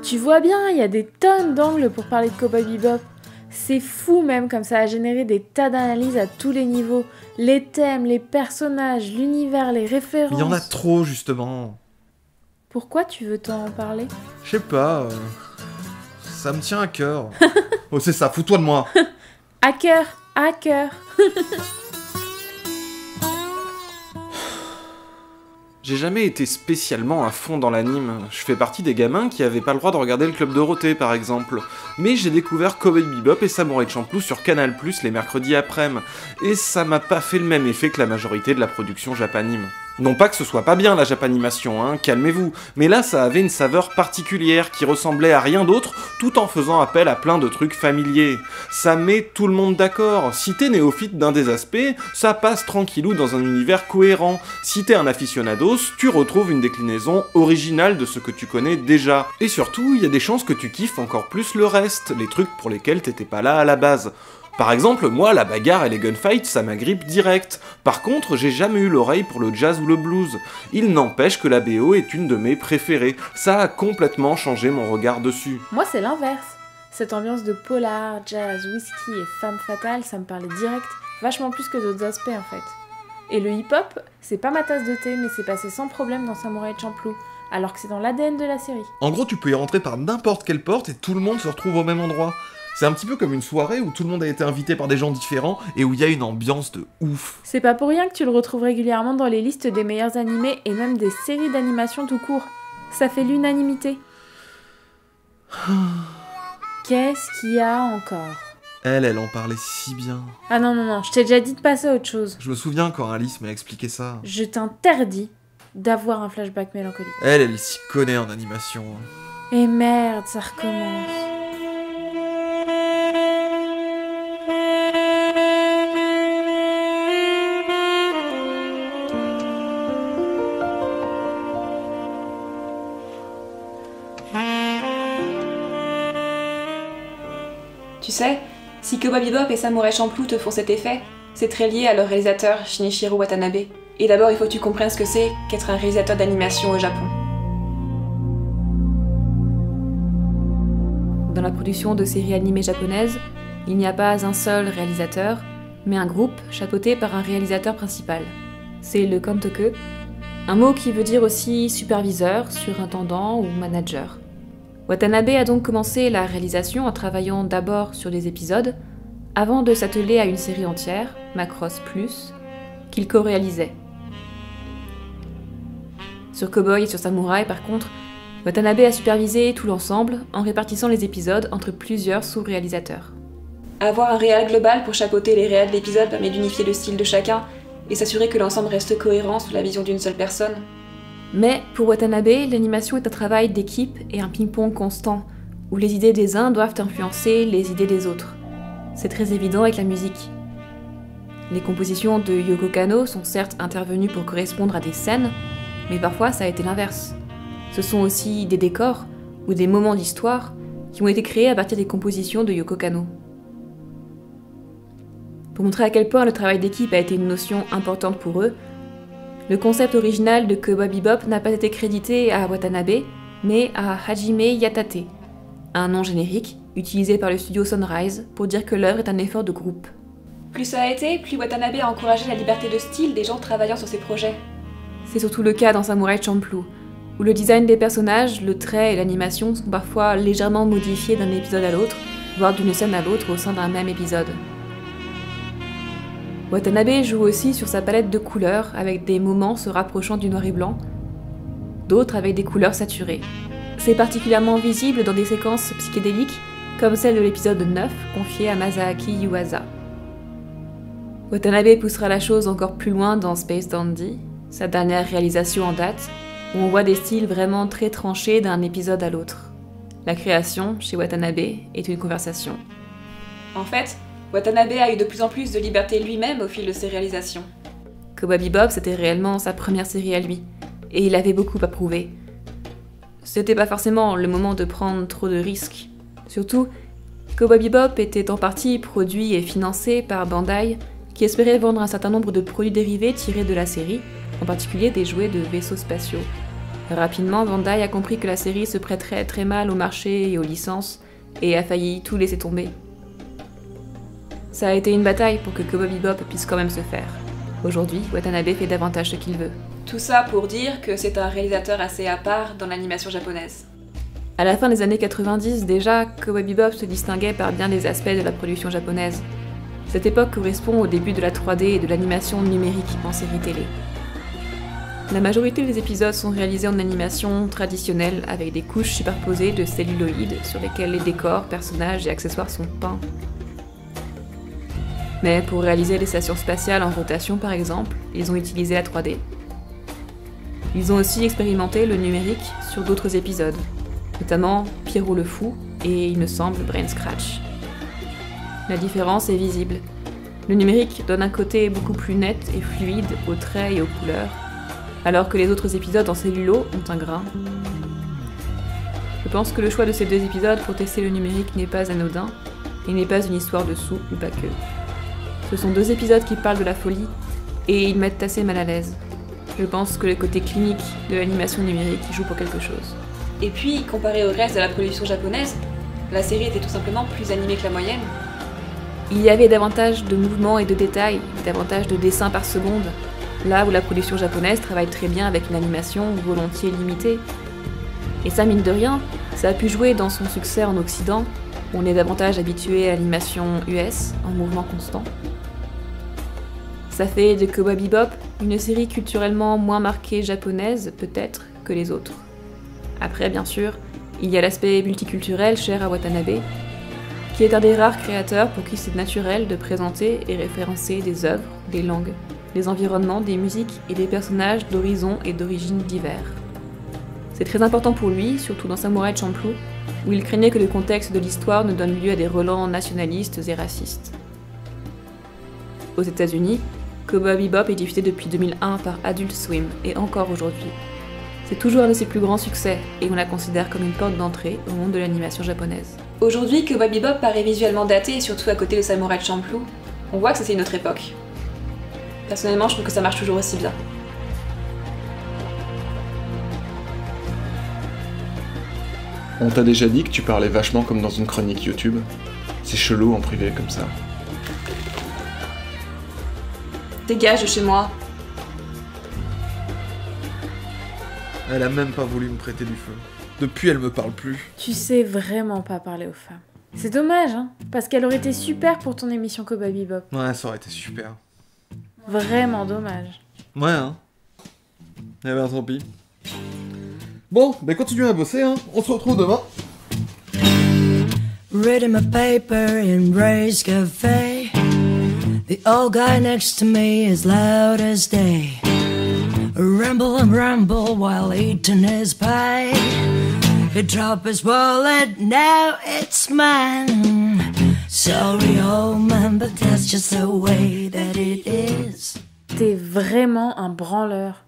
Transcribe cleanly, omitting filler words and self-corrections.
Tu vois bien, il y a des tonnes d'angles pour parler de Cowboy Bebop. C'est fou même comme ça a généré des tas d'analyses à tous les niveaux. Les thèmes, les personnages, l'univers, les références... Il y en a trop, justement. Pourquoi tu veux tant en parler? Je sais pas, ça me tient à cœur. Oh, c'est ça, fous-toi de moi. Hacker, hacker. J'ai jamais été spécialement à fond dans l'anime. Je fais partie des gamins qui avaient pas le droit de regarder le Club Dorothée par exemple. Mais j'ai découvert Cowboy Bebop et Samurai Champloo sur Canal+ les mercredis après-midi. Et ça m'a pas fait le même effet que la majorité de la production japanime. Non pas que ce soit pas bien la japanimation, hein, calmez-vous, mais là ça avait une saveur particulière qui ressemblait à rien d'autre tout en faisant appel à plein de trucs familiers. Ça met tout le monde d'accord, si t'es néophyte d'un des aspects, ça passe tranquillou dans un univers cohérent. Si t'es un aficionados, tu retrouves une déclinaison originale de ce que tu connais déjà. Et surtout, il y a des chances que tu kiffes encore plus le reste, les trucs pour lesquels t'étais pas là à la base. Par exemple, moi, la bagarre et les gunfights, ça m'agrippe direct. Par contre, j'ai jamais eu l'oreille pour le jazz ou le blues. Il n'empêche que la BO est une de mes préférées. Ça a complètement changé mon regard dessus. Moi, c'est l'inverse. Cette ambiance de polar, jazz, whisky et femme fatale, ça me parlait direct, vachement plus que d'autres aspects en fait. Et le hip-hop, c'est pas ma tasse de thé, mais c'est passé sans problème dans Samurai Champloo, alors que c'est dans l'ADN de la série. En gros, tu peux y rentrer par n'importe quelle porte et tout le monde se retrouve au même endroit. C'est un petit peu comme une soirée où tout le monde a été invité par des gens différents et où il y a une ambiance de ouf. C'est pas pour rien que tu le retrouves régulièrement dans les listes des meilleurs animés et même des séries d'animation tout court. Ça fait l'unanimité. Qu'est-ce qu'il y a encore? Elle en parlait si bien. Ah non, je t'ai déjà dit de passer à autre chose. Je me souviens quand Alice m'a expliqué ça. Je t'interdis d'avoir un flashback mélancolique. Elle s'y connaît en animation. Et merde, ça recommence. Tu sais, si Cowboy Bebop et Samurai Champloo te font cet effet, c'est très lié à leur réalisateur Shinichiro Watanabe. Et d'abord, il faut que tu comprennes ce que c'est qu'être un réalisateur d'animation au Japon. Dans la production de séries animées japonaises, il n'y a pas un seul réalisateur, mais un groupe chapeauté par un réalisateur principal. C'est le kantoku, un mot qui veut dire aussi superviseur, surintendant ou manager. Watanabe a donc commencé la réalisation en travaillant d'abord sur des épisodes, avant de s'atteler à une série entière, Macross Plus, qu'il co-réalisait. Sur Cowboy et sur Samurai, par contre, Watanabe a supervisé tout l'ensemble en répartissant les épisodes entre plusieurs sous-réalisateurs. Avoir un réal global pour chapeauter les réals de l'épisode permet d'unifier le style de chacun et s'assurer que l'ensemble reste cohérent sous la vision d'une seule personne. Mais pour Watanabe, l'animation est un travail d'équipe et un ping-pong constant, où les idées des uns doivent influencer les idées des autres. C'est très évident avec la musique. Les compositions de Yoko Kanno sont certes intervenues pour correspondre à des scènes, mais parfois ça a été l'inverse. Ce sont aussi des décors ou des moments d'histoire qui ont été créés à partir des compositions de Yoko Kanno. Pour montrer à quel point le travail d'équipe a été une notion importante pour eux, le concept original de Cowboy Bebop n'a pas été crédité à Watanabe, mais à Hajime Yatate, un nom générique utilisé par le studio Sunrise pour dire que l'œuvre est un effort de groupe. Plus ça a été, plus Watanabe a encouragé la liberté de style des gens travaillant sur ses projets. C'est surtout le cas dans Samurai Champloo, où le design des personnages, le trait et l'animation sont parfois légèrement modifiés d'un épisode à l'autre, voire d'une scène à l'autre au sein d'un même épisode. Watanabe joue aussi sur sa palette de couleurs, avec des moments se rapprochant du noir et blanc, d'autres avec des couleurs saturées. C'est particulièrement visible dans des séquences psychédéliques, comme celle de l'épisode 9, confiée à Masaaki Yuasa. Watanabe poussera la chose encore plus loin dans Space Dandy, sa dernière réalisation en date, où on voit des styles vraiment très tranchés d'un épisode à l'autre. La création, chez Watanabe, est une conversation. En fait, Watanabe a eu de plus en plus de liberté lui-même au fil de ses réalisations. Cowboy Bebop, c'était réellement sa première série à lui, et il avait beaucoup à prouver. C'était pas forcément le moment de prendre trop de risques. Surtout, Cowboy Bebop était en partie produit et financé par Bandai, qui espérait vendre un certain nombre de produits dérivés tirés de la série, en particulier des jouets de vaisseaux spatiaux. Rapidement, Bandai a compris que la série se prêterait très mal au marché et aux licences, et a failli tout laisser tomber. Ça a été une bataille pour que Cowboy Bebop puisse quand même se faire. Aujourd'hui, Watanabe fait davantage ce qu'il veut. Tout ça pour dire que c'est un réalisateur assez à part dans l'animation japonaise. À la fin des années 90, déjà, Cowboy Bebop se distinguait par bien des aspects de la production japonaise. Cette époque correspond au début de la 3D et de l'animation numérique en série télé. La majorité des épisodes sont réalisés en animation traditionnelle avec des couches superposées de celluloïdes sur lesquelles les décors, personnages et accessoires sont peints. Mais pour réaliser les stations spatiales en rotation par exemple, ils ont utilisé la 3D. Ils ont aussi expérimenté le numérique sur d'autres épisodes, notamment Pierrot le Fou et, il me semble, Brain Scratch. La différence est visible. Le numérique donne un côté beaucoup plus net et fluide aux traits et aux couleurs, alors que les autres épisodes en cellulo ont un grain. Je pense que le choix de ces 2 épisodes pour tester le numérique n'est pas anodin, et n'est pas une histoire de sous ou pas que. Ce sont 2 épisodes qui parlent de la folie, et ils mettent assez mal à l'aise. Je pense que le côté clinique de l'animation numérique joue pour quelque chose. Et puis, comparé au reste de la production japonaise, la série était tout simplement plus animée que la moyenne. Il y avait davantage de mouvements et de détails, davantage de dessins par seconde, là où la production japonaise travaille très bien avec une animation volontiers limitée. Et ça, mine de rien, ça a pu jouer dans son succès en Occident, où on est davantage habitué à l'animation US, en mouvement constant. Ça fait de Cowboy Bebop une série culturellement moins marquée japonaise, peut-être, que les autres. Après, bien sûr, il y a l'aspect multiculturel cher à Watanabe, qui est un des rares créateurs pour qui c'est naturel de présenter et référencer des œuvres, des langues, des environnements, des musiques et des personnages d'horizons et d'origines divers. C'est très important pour lui, surtout dans Samurai Champloo, où il craignait que le contexte de l'histoire ne donne lieu à des relents nationalistes et racistes. Aux États-Unis, Cowboy Bebop est diffusé depuis 2001 par Adult Swim, et encore aujourd'hui. C'est toujours un de ses plus grands succès, et on la considère comme une porte d'entrée au monde de l'animation japonaise. Aujourd'hui, Cowboy Bebop paraît visuellement daté, surtout à côté de Samurai Champloo. On voit que c'est une autre époque. Personnellement, je trouve que ça marche toujours aussi bien. On t'a déjà dit que tu parlais vachement comme dans une chronique YouTube. C'est chelou en privé comme ça. Dégage de chez moi. Elle a même pas voulu me prêter du feu. Depuis, elle me parle plus. Tu sais vraiment pas parler aux femmes. C'est dommage, hein, parce qu'elle aurait été super pour ton émission Cowboy Bebop. Ouais, ça aurait été super. Vraiment dommage. Ouais, hein. Eh ben, tant pis. Bon, ben continuez à bosser, hein. On se retrouve demain. Reading my paper in Ray's Cafe. The old guy next to me is loud as day. Ramble and ramble while eating his pie. He dropped his wallet, now it's mine. Sorry, old man, but that's just the way that it is. T'es vraiment un branleur.